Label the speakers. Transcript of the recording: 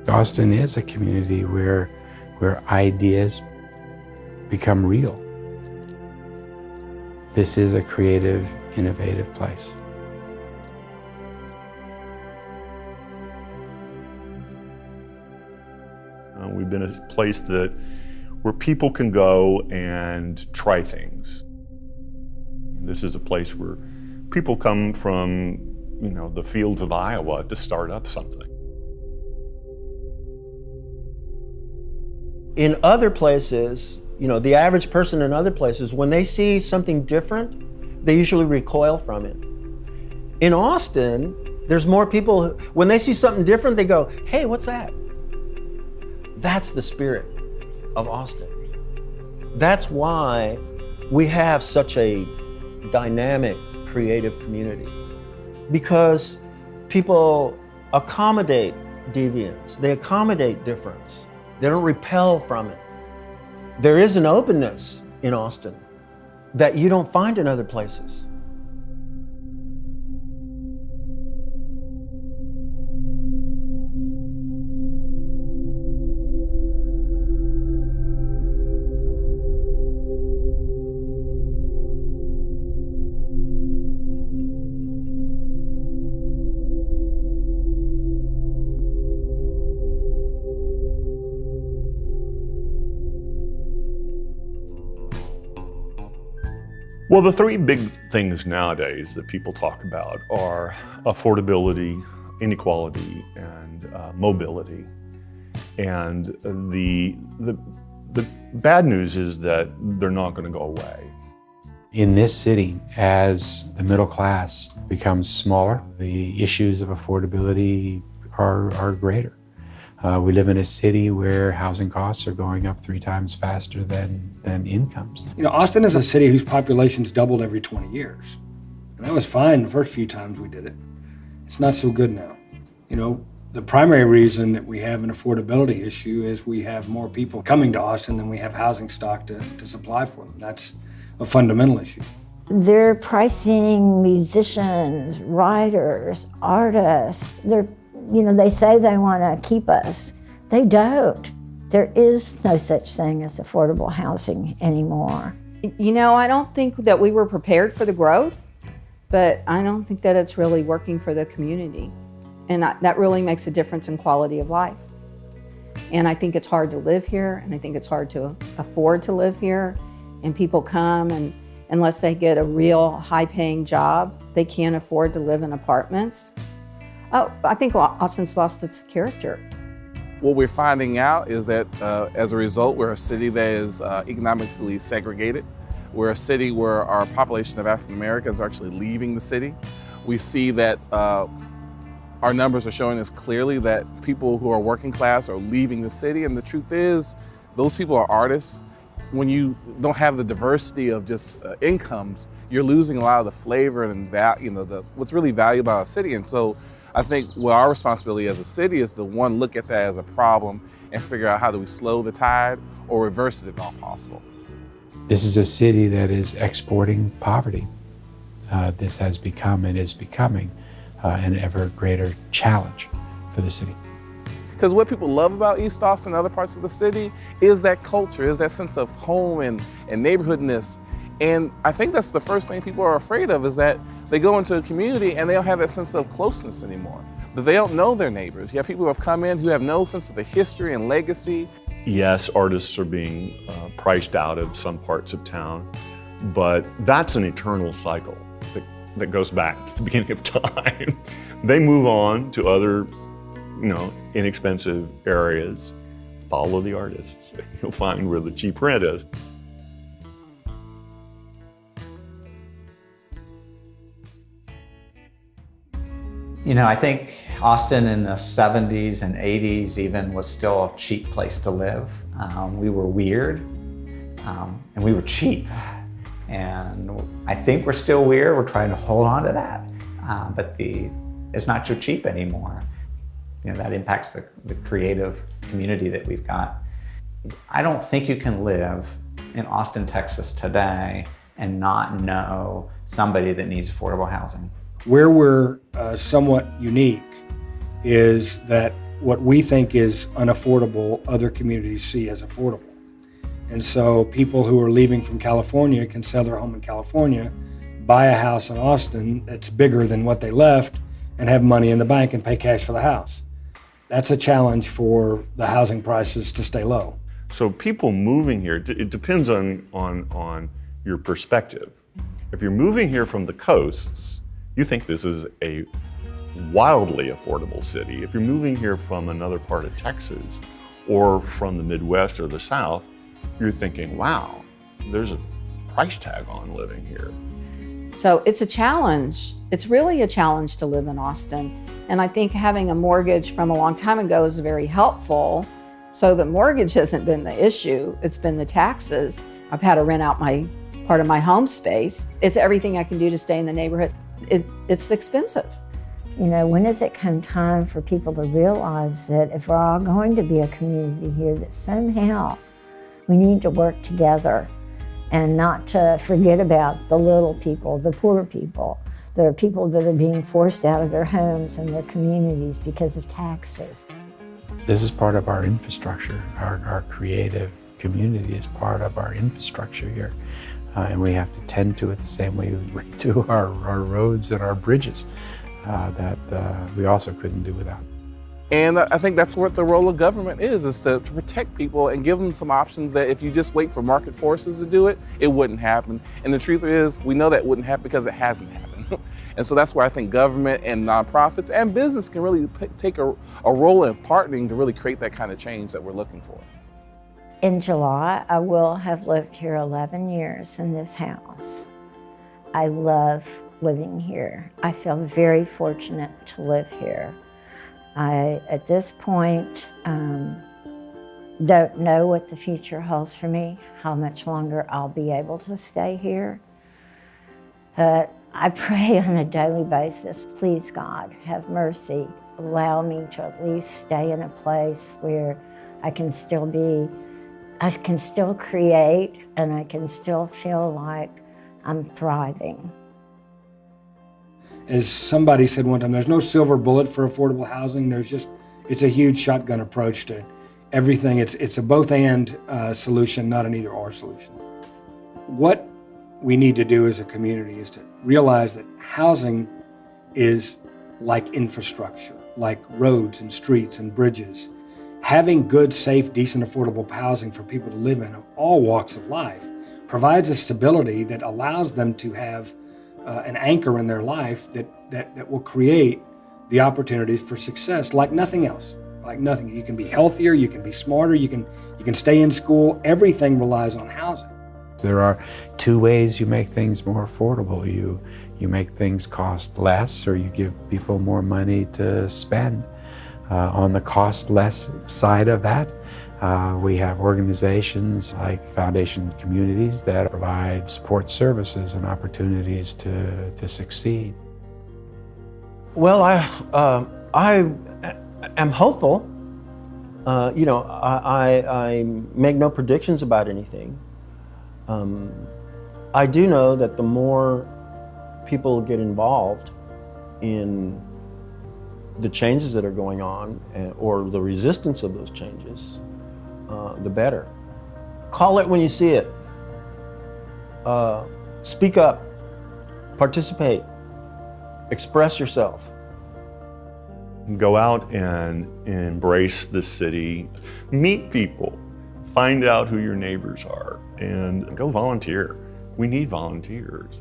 Speaker 1: Austin is a community where ideas become real. This is a creative, innovative place.
Speaker 2: We've been a place where people can go and try things. This is a place where people come from, the fields of Iowa to start up something.
Speaker 3: In other places, the average person in other places, when they see something different, they usually recoil from it. In Austin, there's more people, when they see something different, they go, hey, what's that? That's the spirit of Austin. That's why we have such a dynamic, creative community. Because people accommodate deviance, they accommodate difference. They don't repel from it. There is an openness in Austin that you don't find in other places.
Speaker 2: Well, the three big things nowadays that people talk about are affordability, inequality, and mobility. And the bad news is that they're not going to go away.
Speaker 1: In this city, as the middle class becomes smaller, the issues of affordability are greater. We live in a city where housing costs are going up 3 times faster than incomes.
Speaker 4: Austin is a city whose population's doubled every 20 years. And that was fine the first few times we did it. It's not so good now. The primary reason that we have an affordability issue is we have more people coming to Austin than we have housing stock to supply for them. That's a fundamental issue.
Speaker 5: They're pricing musicians, writers, artists. They say they want to keep us. They don't. There is no such thing as affordable housing anymore.
Speaker 6: I don't think that we were prepared for the growth, but I don't think that it's really working for the community. And that really makes a difference in quality of life. And I think it's hard to live here, and I think it's hard to afford to live here. And people come, and unless they get a real high-paying job, they can't afford to live in apartments. Oh, I think Austin's lost its character.
Speaker 7: What we're finding out is that as a result, we're a city that is economically segregated. We're a city where our population of African Americans are actually leaving the city. We see that our numbers are showing us clearly that people who are working class are leaving the city, and the truth is, those people are artists. When you don't have the diversity of just incomes, you're losing a lot of the flavor and what's really valuable about a city. And so I think our responsibility as a city is to, one, look at that as a problem and figure out how do we slow the tide or reverse it if not possible.
Speaker 1: This is a city that is exporting poverty. This has become and is becoming an ever greater challenge for the city.
Speaker 7: Because what people love about East Austin and other parts of the city is that culture, is that sense of home and neighborhoodness. And I think that's the first thing people are afraid of, is that they go into a community and they don't have that sense of closeness anymore, that they don't know their neighbors. You have people who have come in who have no sense of the history and legacy.
Speaker 2: Yes, artists are being priced out of some parts of town, but that's an eternal cycle that goes back to the beginning of time. They move on to other, inexpensive areas. Follow the artists. You'll find where the cheap rent is.
Speaker 8: I think Austin in the 70s and 80s even was still a cheap place to live. We were weird, and we were cheap. And I think we're still weird. We're trying to hold on to that, but it's not so cheap anymore. That impacts the creative community that we've got. I don't think you can live in Austin, Texas today and not know somebody that needs affordable housing.
Speaker 4: Where we're somewhat unique is that what we think is unaffordable, other communities see as affordable. And so people who are leaving from California can sell their home in California, buy a house in Austin that's bigger than what they left, and have money in the bank and pay cash for the house. That's a challenge for the housing prices to stay low.
Speaker 2: So people moving here, it depends on your perspective. If you're moving here from the coasts, you think this is a wildly affordable city. If you're moving here from another part of Texas or from the Midwest or the South, you're thinking, wow, there's a price tag on living here.
Speaker 6: So it's a challenge. It's really a challenge to live in Austin. And I think having a mortgage from a long time ago is very helpful. So the mortgage hasn't been the issue, it's been the taxes. I've had to rent out my part of my home space. It's everything I can do to stay in the neighborhood. It's expensive.
Speaker 5: You know, when does it come time for people to realize that if we're all going to be a community here, that somehow we need to work together and not to forget about the little people, the poor people. There are people that are being forced out of their homes and their communities because of taxes.
Speaker 1: This is part of our infrastructure. Our creative community is part of our infrastructure here. And we have to tend to it the same way we do our roads and our bridges that we also couldn't do without.
Speaker 7: And I think that's what the role of government is to protect people and give them some options that if you just wait for market forces to do it, it wouldn't happen. And the truth is, we know that wouldn't happen because it hasn't happened. And so that's where I think government and nonprofits and business can really take a role in partnering to really create that kind of change that we're looking for.
Speaker 5: In July, I will have lived here 11 years in this house. I love living here. I feel very fortunate to live here. I, at this point, don't know what the future holds for me, how much longer I'll be able to stay here. But I pray on a daily basis, please God, have mercy. Allow me to at least stay in a place where I can still create, and I can still feel like I'm thriving.
Speaker 4: As somebody said one time, there's no silver bullet for affordable housing. It's a huge shotgun approach to everything. It's a both and solution, not an either or solution. What we need to do as a community is to realize that housing is like infrastructure, like roads and streets and bridges. Having good, safe, decent, affordable housing for people to live in of all walks of life provides a stability that allows them to have an anchor in their life that will create the opportunities for success like nothing else. Like nothing. You can be healthier, you can be smarter, you can stay in school. Everything relies on housing.
Speaker 1: There are two ways you make things more affordable. You make things cost less, or you give people more money to spend. On the cost less side of that, we have organizations like Foundation Communities that provide support services and opportunities to succeed.
Speaker 3: Well, I am hopeful. I make no predictions about anything. I do know that the more people get involved in the changes that are going on, or the resistance of those changes, the better. Call it when you see it. Speak up, participate, express yourself.
Speaker 2: Go out and embrace the city, meet people, find out who your neighbors are, and go volunteer. We need volunteers.